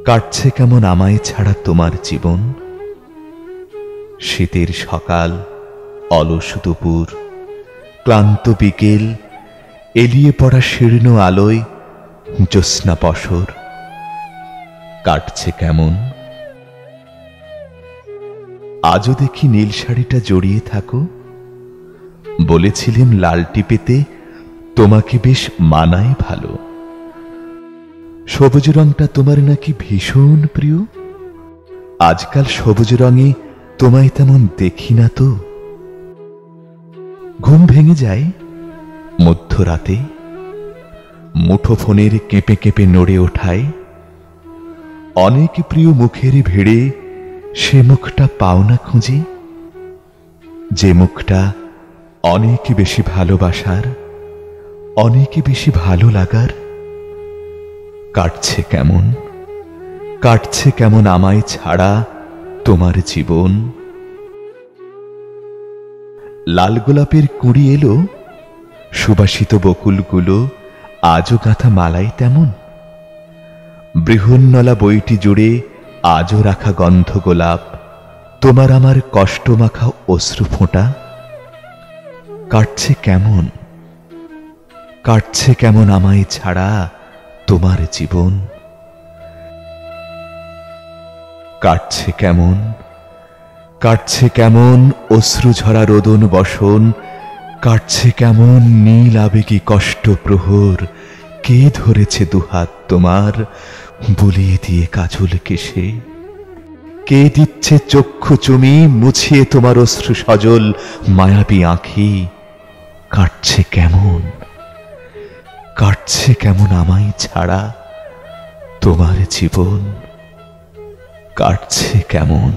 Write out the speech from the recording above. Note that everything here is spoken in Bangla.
কাটছে কেমন আমায় ছাড়া তোমার জীবন। শীতের সকাল, অলস দুপুর, ক্লান্ত বিকেল, এলিয়ে পড়া শীর্ণ আলোয় জ্যোৎস্না পসর। কাটছে কেমন। আজও দেখি নীল শাড়িটা জড়িয়ে থাকো। বলেছিলেন লাল টিপেতে তোমাকে বেশ মানায় ভালো। সবুজ রংটা তোমার নাকি ভীষণ প্রিয়। আজকাল সবুজ রঙে তোমায় তেমন দেখি না তো। ঘুম ভেঙে যায় মধ্যরাতে, মুঠোফোনের কেঁপে কেঁপে নড়ে ওঠায়। অনেক প্রিয় মুখের ভিড়ে সে মুখটা পাও না খুঁজে, যে মুখটা অনেক বেশি ভালোবাসার, অনেক বেশি ভালো লাগার। কাটছে কেমন, কাটছে কেমন আমায় ছাড়া তোমার জীবন। লাল গোলাপের কুঁড়ি এলো, সুবাসিত বকুলগুলো আজও গাঁথা মালাই তেমন। বৃহন্নলা বইটি জুড়ে আজও রাখা গন্ধ গোলাপ, তোমার আমার কষ্ট মাখা অশ্রু ফোঁটা। কাটছে কেমন, কাটছে কেমন আমায় ছাড়া তোমার জীবন। কাটছে কেমন, কাটছে কেমন অশ্রু ঝরা রোদন বসন। কাটছে কেমন নীল আবেগী কষ্ট প্রহর। কে ধরেছে দুহাত তোমার বুলিয়ে দিয়ে কাজল কেশে? কে দিচ্ছে চক্ষু চুমি মুছিয়ে তোমার অশ্রু সজল মায়াবী আঁখি? কাটছে কেমন, কাটছে কেমন আমায় ছাড়া তোমার জীবন। কাটছে কেমন।